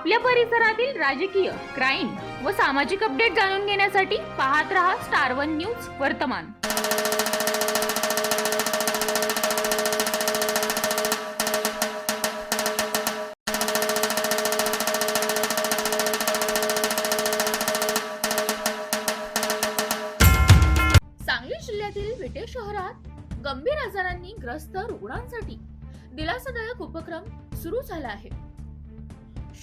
आपल्या परिसरातील राजकीय, क्राईम व सामाजिक अपडेट जाणून घेण्यासाठी पाहत रहा स्टार वन न्यूज वर्तमान। सांगली जिल्ह्यातील विटे शहरात गंभीर आजारांनी ग्रस्त रुग्णांसाठी दिलासादायक उपक्रम सुरू झाला आहे।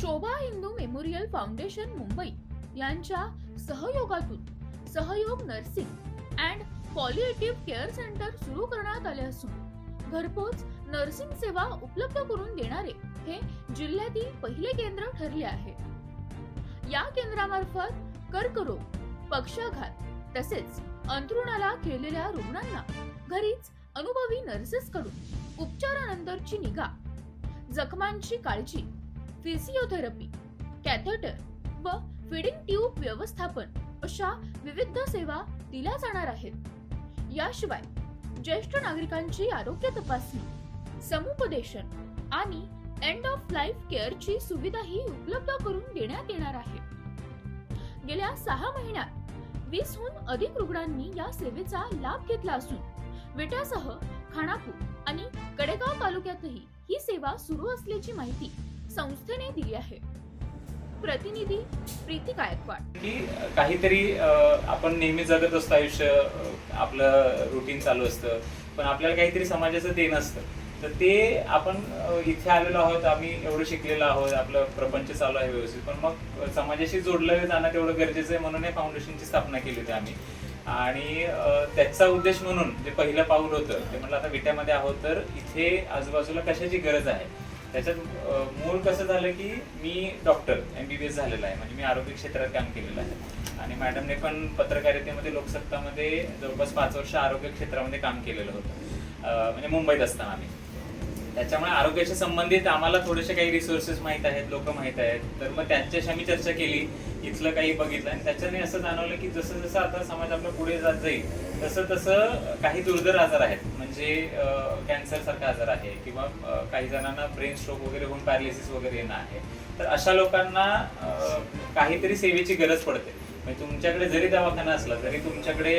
शोभा हिंदू मेमोरियल फाउंडेशन मुंबई यांच्या सहयोगातून सहयोग नर्सिंग अँड पॉलिएटिव्ह केअर सेंटर सुरू करण्यात आले असून घरपोच नर्सिंग सेवा उपलब्ध करून देणारे हे जिल्ह्यातील पहिले केंद्र ठरले आहे। या केंद्रामार्फत कर्करोग, पक्षाघात तसेच अंथरुणाला केलेल्या रुग्णांना घरीच अनुभवी नर्सेस कडून उपचारानंतरची निगा, जखमांची काळजी, फिजिओथेरपी, कॅथेटर व फीडिंग ट्यूब व्यवस्थापन अशा विविध सेवा दिल्या जाणार आहेत। याशिवाय ज्येष्ठ नागरिकांची आरोग्य तपासणी, समुपदेशन आणि एंड ऑफ लाईफ केअरची सुविधाही उपलब्ध करून देण्यात येणार आहे। गेल्या 6 महिन्यात 20हून अधिक रुग्णांनी या सेवेचा लाभ घेतला असून विट्यासह खानापूर आणि कडेगाव तालुक्यातही ही सेवा सुरू असल्याची माहिती संस्थेने दिली आहे। प्रतिनिधी प्रीती गायकवाड। की काहीतरी आपण नेहमी जगत असतो, आयुष्य आपलं रुटीन चालू असतं, पण आपल्याला काहीतरी समाजाचं देणं असतं, तर ते आपण इथे आलेलो आहोत, आम्ही एवढं शिकलेलो आहोत, आपलं प्रपंच चालू आहे व्यवस्थित, पण मग समाजाशी जोडलं जाणं तेवढं गरजेचं आहे म्हणून या फाउंडेशनची स्थापना केली होती आम्ही। आणि त्याचा उद्देश म्हणून जे पहिलं पाऊल होतं ते म्हटलं आता विट्यामध्ये आहोत तर इथे आजूबाजूला कशाची गरज आहे। त्याच्यात मूळ कसं झालं की मी डॉक्टर MBBS झालेला आहे, म्हणजे मी आरोग्य क्षेत्रात काम केलेलं आहे आणि मॅडमने पण पत्रकारितेमध्ये लोकसत्तामध्ये जवळपास 5 वर्ष आरोग्य क्षेत्रामध्ये काम केलेलं होतं, म्हणजे मुंबईत असताना आम्ही। त्याच्यामुळे आरोग्याशी संबंधित आम्हाला थोडेसे काही रिसोर्सेस माहीत आहेत, लोक माहीत आहेत, तर मग त्यांच्याशी आम्ही चर्चा केली, इथलं काही बघितलं आणि त्याच्याने असं जाणवलं की जसं जसं आता समाज आपला पुढे जात जाईल तसं तसं काही दुर्धर आजार आहेत, म्हणजे कॅन्सर सारखा आजार आहे किंवा काही जणांना ब्रेन स्ट्रोक वगैरे होऊन पॅरालिसिस वगैरे येणं आहे, तर अशा लोकांना काहीतरी सेवेची गरज पडते। म्हणजे तुमच्याकडे जरी दवाखाना असला, जरी तुमच्याकडे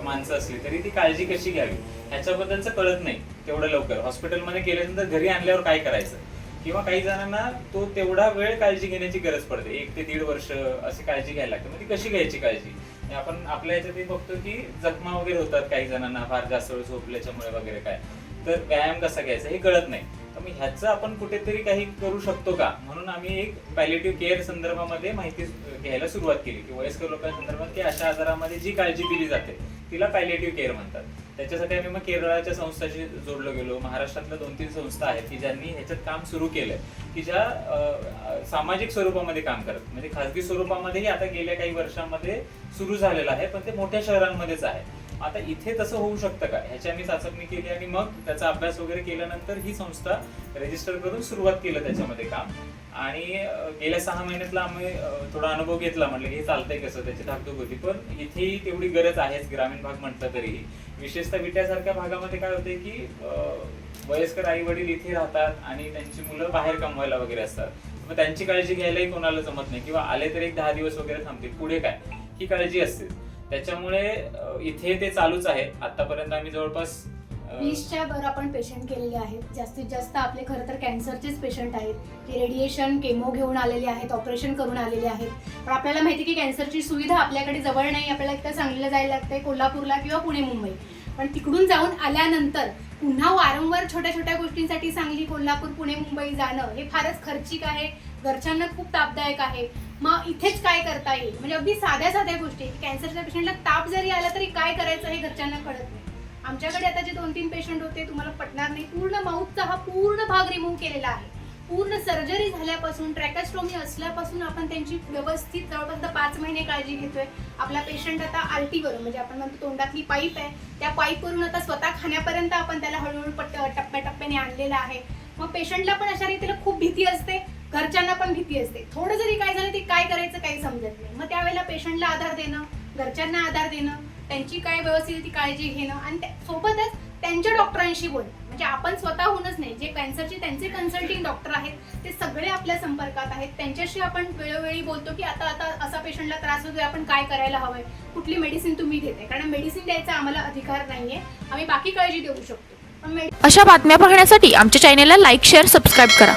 माणसं असली, तरी ती काळजी कशी घ्यावी ह्याच्याबद्दलचं कळत नाही तेवढं लवकर। हॉस्पिटलमध्ये गेल्यानंतर घरी आणल्यावर काय करायचं, किंवा काही जणांना तो तेवढा वेळ काळजी घेण्याची गरज पडते, 1 ते 1.5 वर्ष अशी काळजी घ्यायला लागते। मग ती कशी घ्यायची काळजी, आपण आपल्या ह्याच्यात बघतो की जखमा वगैरे होतात काही जणांना फार जास्त वेळ झोपल्याच्यामुळे वगैरे, काय तर व्यायाम कसा घ्यायचा हे कळत नाही। तर मग ह्याचं आपण कुठेतरी काही करू शकतो का, म्हणून आम्ही एक पॅलिएटिव्ह केअर संदर्भामध्ये माहिती घ्यायला सुरुवात केली की वयस्कर लोकांसंदर्भात की अशा आजारामध्ये जी काळजी दिली जाते तिला पॅलिएटिव्ह केअर म्हणतात। त्याच्यासाठी आम्ही मग केरळाच्या संस्थांशी जोडलो गेलो। महाराष्ट्रातल्या 2-3 संस्था आहेत की ज्यांनी ह्याच्यात काम सुरू केलंय, की ज्या सामाजिक स्वरूपामध्ये काम करत, म्हणजे खासगी स्वरूपामध्येही आता गेल्या काही वर्षांमध्ये सुरू झालेलं आहे, पण ते मोठ्या शहरांमध्येच आहे। आता इथे तसं होऊ शकतं का ह्याची आम्ही चाचपणी केली आणि मग त्याचा अभ्यास वगैरे केल्यानंतर ही संस्था रजिस्टर करून सुरुवात केलं त्याच्यामध्ये काम। आणि गेल्या 6 महिन्यातला आम्ही थोडा अनुभव घेतला, म्हटलं हे चालतंय कसं, त्याची धाकधूक होती, पण इथेही तेवढी गरज आहेच ग्रामीण भाग म्हटलं तरीही। विशेषतः विट्यासारख्या भागामध्ये काय होते की वयस्कर आई वडील इथे राहतात आणि त्यांची मुलं बाहेर कमवायला वगैरे असतात, मग त्यांची काळजी घ्यायलाही कोणाला जमत नाही, किंवा आले तर एक 10 दिवस वगैरे थांबतील, पुढे काय ही काळजी असते। त्याच्यामुळे इथे ते चालूच आहे। आतापर्यंत आम्ही जवळपास 20च्या वर आपण पेशंट केलेले आहेत। जास्तीत जास्त आपले खरं तर कॅन्सरचेच पेशंट आहेत, ते रेडिएशन केमो घेऊन आलेले आहेत, ऑपरेशन करून आलेले आहेत। पण आपल्याला माहिती की कॅन्सरची सुविधा आपल्याकडे जवळ नाही, आपल्याला इथं सांगलीला जायला लागतंय, कोल्हापूरला किंवा पुणे मुंबई। पण तिकडून जाऊन आल्यानंतर पुन्हा वारंवार छोट्या छोट्या गोष्टींसाठी सांगली, कोल्हापूर, पुणे, मुंबई जाणं हे फारच खर्चिक आहे, घरच्यांना खूप तापदायक आहे। मग इथेच काय करता येईल, म्हणजे अगदी साध्या साध्या गोष्टी, कॅन्सरच्या पेशंटला ताप जरी आला तरी काय करायचं हे घरच्यांना कळत नाही। आमच्याकडे आता जे 2-3 पेशंट होते, तुम्हाला पटणार नाही, पूर्ण माउथचा हा पूर्ण भाग रिमूव्ह केलेला आहे। पूर्ण सर्जरी झाल्यापासून, ट्रॅकेस्टोमी असल्यापासून आपण त्यांची व्यवस्थित जवळपास 5 महिने काळजी घेतोय। आपला पेशंट आता आरटीवरून, म्हणजे आपण म्हणतो तोंडातली पाईप आहे, त्या पाईपवरून आता स्वतः खाण्यापर्यंत आपण त्याला हळूहळू टप्प्याटप्प्याने आणलेलं आहे। मग पेशंटला पण अशा रीतीला खूप भीती असते, घरच्यांना पण भीती असते, थोडं जरी काय झालं ते काय करायचं काही समजत नाही। मग त्यावेळेला पेशंटला आधार देणं, घरच्यांना आधार देणं, त्यांची काय व्यवस्थित ती काळजी घेणं आणि सोबतच त्यांच्या डॉक्टरांशी बोलणं, म्हणजे आपण स्वतःहूनच नाही, जे कॅन्सरचे त्यांचे कन्सल्टिंग डॉक्टर आहेत ते सगळे आपल्या संपर्कात आहेत. त्यांच्याशी आपण वेळोवेळी बोलतो की आता आता असा पेशंटला त्रास होतोय, आपण काय करायला हवंय, कुठली मेडिसिन तुम्ही देताय, कारण मेडिसिन द्यायचा आम्हाला अधिकार नाहीये, आम्ही बाकी काळजी देऊ शकतो पण अशा बातम्या पाहण्यासाठी आमच्या चॅनेलला लाईक, शेअर, सबस्क्राईब करा.